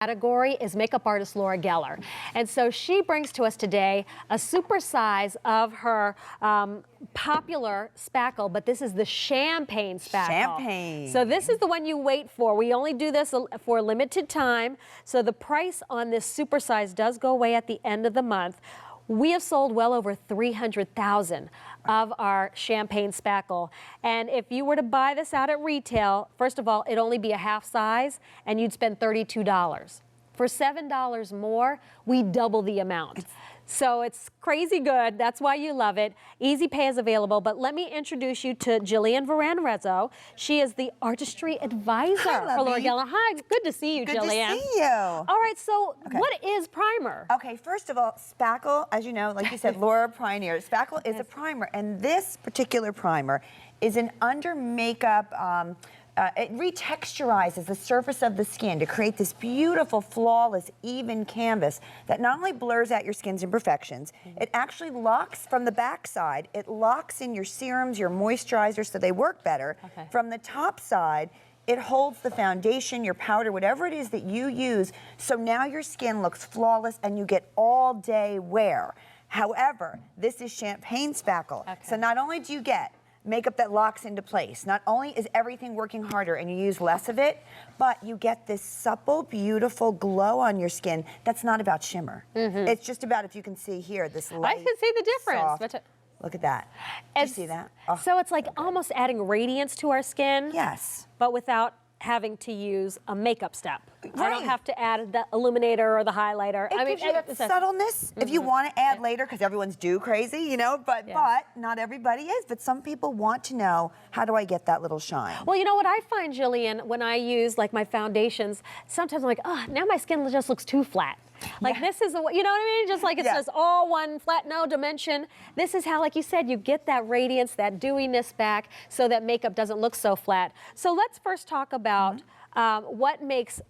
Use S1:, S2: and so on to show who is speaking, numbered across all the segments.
S1: Category is makeup artist Laura Geller. And so she brings to us today a super size of her popular Spackle, but this is the champagne Spackle.
S2: Champagne.
S1: So this is the one you wait for. We only do this for a limited time. So the price on this super size does go away at the end of the month. We have sold well over 300,000 of our champagne Spackle. And if you were to buy this out at retail, first of all, it'd only be a half size and you'd spend $32. For $7 more, we double the amount. So it's crazy good. That's why you love it. Easy pay is available. But let me introduce you to Jillian Varan-Rezzo. She is the artistry advisor for Laura Geller. Hi, good to see you, Jillian.
S2: Good to see you.
S1: All right, so what is primer?
S2: Okay, first of all, Spackle, as you know, like you said, Laura pioneered. Spackle is a primer, and this particular primer is an under makeup. It retexturizes the surface of the skin to create this beautiful, flawless, even canvas that not only blurs out your skin's imperfections, it actually locks from the backside. It locks in your serums, your moisturizers, so they work better. From the top side, it holds the foundation, your powder, whatever it is that you use, so now your skin looks flawless and you get all day wear. However, this is champagne Spackle. So not only do you get makeup that locks into place. Not only is everything working harder and you use less of it, but you get this supple, beautiful glow on your skin that's not about shimmer. It's just about, if you can see here, this light,
S1: I can see the difference.
S2: soft, look at that. Do you see that? Oh.
S1: So it's like almost adding radiance to our skin.
S2: Yes.
S1: But without having to use a makeup step. I don't have to add the illuminator or the highlighter.
S2: It gives you that subtleness. If you want to add later, because everyone's crazy, you know, but not everybody is. But some people want to know, how do I get that little shine?
S1: Well, you know what I find, Jillian, when I use like my foundations, sometimes I'm like, oh, now my skin just looks too flat. Like this is, you know what I mean? Just like it's just all one flat, no dimension. This is how, like you said, you get that radiance, that dewiness back so that makeup doesn't look so flat. So let's first talk about what makes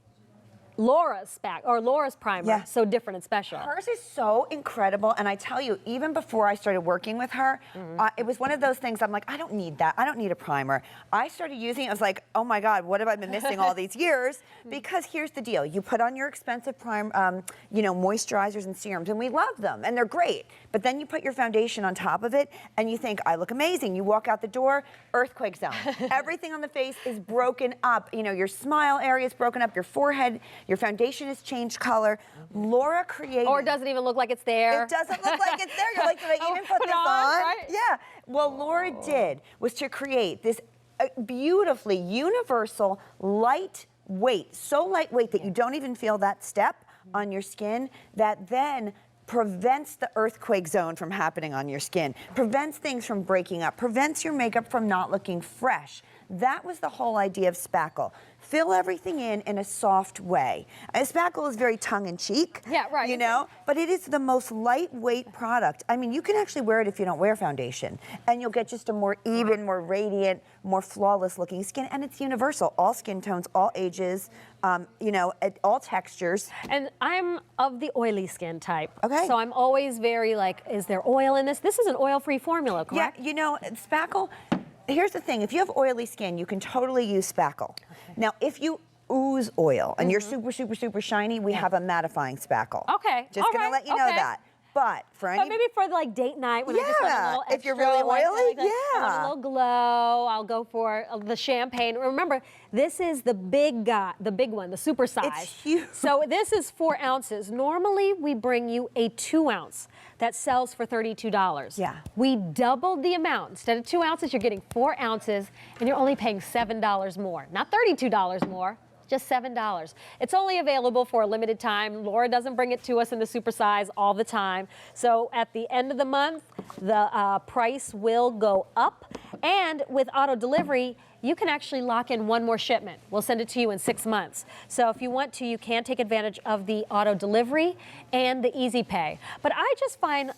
S1: Laura's primer so different and special.
S2: Hers is so incredible, and I tell you, even before I started working with her, it was one of those things I'm like, I don't need that. I don't need a primer. I started using it, I was like, oh my God, what have I been missing all these years? Because here's the deal. You put on your expensive you know, moisturizers and serums, and we love them, and they're great. But then you put your foundation on top of it, and you think, I look amazing. You walk out the door, earthquake zone. Everything on the face is broken up. You know, your smile area is broken up, your forehead, your foundation has changed color. Laura created...
S1: Or it doesn't even look like it's there.
S2: It doesn't look like it's there. You're like, did I even put this on?
S1: Right?
S2: Yeah. Well, Laura did was to create this beautifully universal, lightweight, so lightweight that you don't even feel that step on your skin, that then prevents the earthquake zone from happening on your skin, prevents things from breaking up, prevents your makeup from not looking fresh. That was the whole idea of Spackle. Fill everything in a soft way. Spackle is very tongue-in-cheek, you know, but it is the most lightweight product. I mean, you can actually wear it if you don't wear foundation, and you'll get just a more even, more radiant, more flawless-looking skin, and it's universal. All skin tones, all ages, you know, all textures.
S1: And I'm of the oily skin type.
S2: Okay.
S1: So I'm always very like, is there oil in this? This is an oil-free formula, correct?
S2: Yeah, you know, Spackle, here's the thing, if you have oily skin, you can totally use Spackle. Now, if you ooze oil and you're super, super, super shiny, we have a mattifying Spackle.
S1: Okay.
S2: Just gonna let you know that. But for any...
S1: maybe for like date night when I just want a little extra,
S2: if you're really oily,
S1: I want a little glow, I'll go for the champagne. Remember, this is the big guy, the big one, the super size.
S2: It's huge.
S1: So this is 4 ounces. Normally, we bring you a 2 ounce that sells for $32.
S2: Yeah.
S1: We doubled the amount. Instead of 2 ounces, you're getting 4 ounces, and you're only paying $7 more. Not $32 more. Just $7. It's only available for a limited time. Laura doesn't bring it to us in the super size all the time. So at the end of the month, the price will go up. And with auto delivery, you can actually lock in one more shipment. We'll send it to you in 6 months. So if you want to, you can take advantage of the auto delivery and the easy pay. But I just find,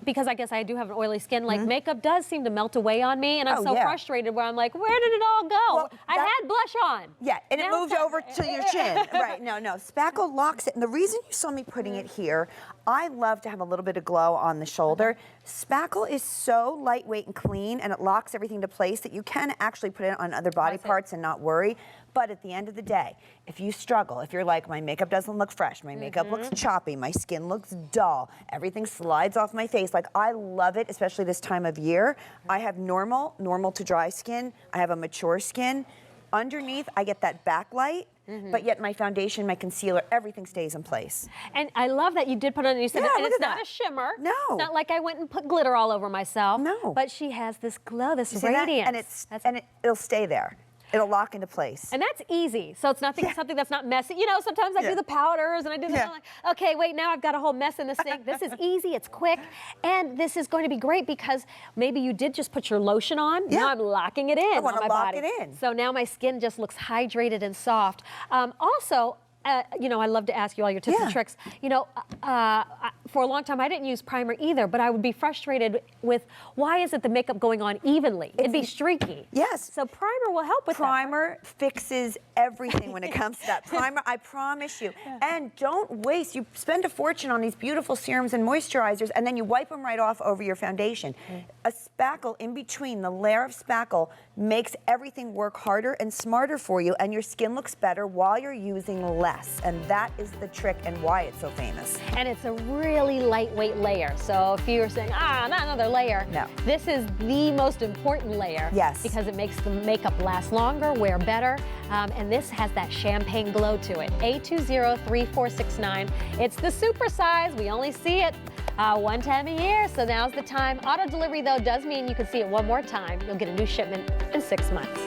S1: because I guess I do have an oily skin, like makeup does seem to melt away on me, and I'm so frustrated where I'm like, where did it all go? Well, I had blush on.
S2: Yeah, and it moved over to your chin. Right, no, Spackle locks it. And the reason you saw me putting it here, I love to have a little bit of glow on the shoulder. Spackle is so lightweight and clean, and it locks everything to place that you can actually put it it on other body parts and not worry. But at the end of the day, if you struggle, if you're like, my makeup doesn't look fresh, my makeup looks choppy, my skin looks dull, everything slides off my face, like I love it, especially this time of year. I have normal to dry skin. I have a mature skin. Underneath, I get that backlight. But yet my foundation, my concealer, everything stays in place.
S1: And I love that you did put on, you said,
S2: Yeah,
S1: and
S2: look
S1: it's
S2: at
S1: not
S2: that.
S1: a shimmer.
S2: No.
S1: It's not like I went and put glitter all over myself.
S2: No.
S1: But she has this glow, this
S2: See that?
S1: radiance.
S2: And it'll stay there. It'll lock into place.
S1: And that's easy. So it's nothing, something that's not messy. You know, sometimes I do the powders and I do this. I'm like, okay, wait, now I've got a whole mess in the sink. This is easy, it's quick. And this is going to be great because maybe you did just put your lotion on. Now I'm locking it in on my body.
S2: it in.
S1: So now my skin just looks hydrated and soft. Also, you know, I love to ask you all your tips and tricks. You know, for a long time, I didn't use primer either, but I would be frustrated with why isn't the makeup going on evenly? It'd be streaky.
S2: Yes.
S1: So primer will help with that.
S2: Primer fixes everything when it comes to that. Primer, I promise you. And don't waste. You spend a fortune on these beautiful serums and moisturizers, and then you wipe them right off over your foundation. A spackle in between, the layer of spackle, makes everything work harder and smarter for you, and your skin looks better while you're using less. And that is the trick and why it's so famous.
S1: And it's a really lightweight layer. So if you're saying, not another layer,
S2: no. This
S1: is the most important layer.
S2: Yes.
S1: Because it makes the makeup last longer, wear better, and this has that champagne glow to it. A203469. It's the super size. We only see it one time a year, so now's the time. Auto delivery, though, does mean you can see it one more time. You'll get a new shipment in 6 months.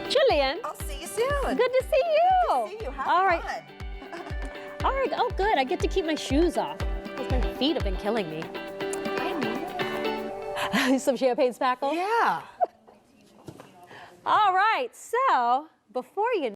S1: Julian.
S2: I'll see you soon.
S1: Good to see you.
S2: Good to see you. Have
S1: All right.
S2: fun.
S1: All right. Oh, good. I get to keep my shoes off. Because my feet have been killing me. I need some champagne spackle?
S2: Yeah.
S1: All right. So, before you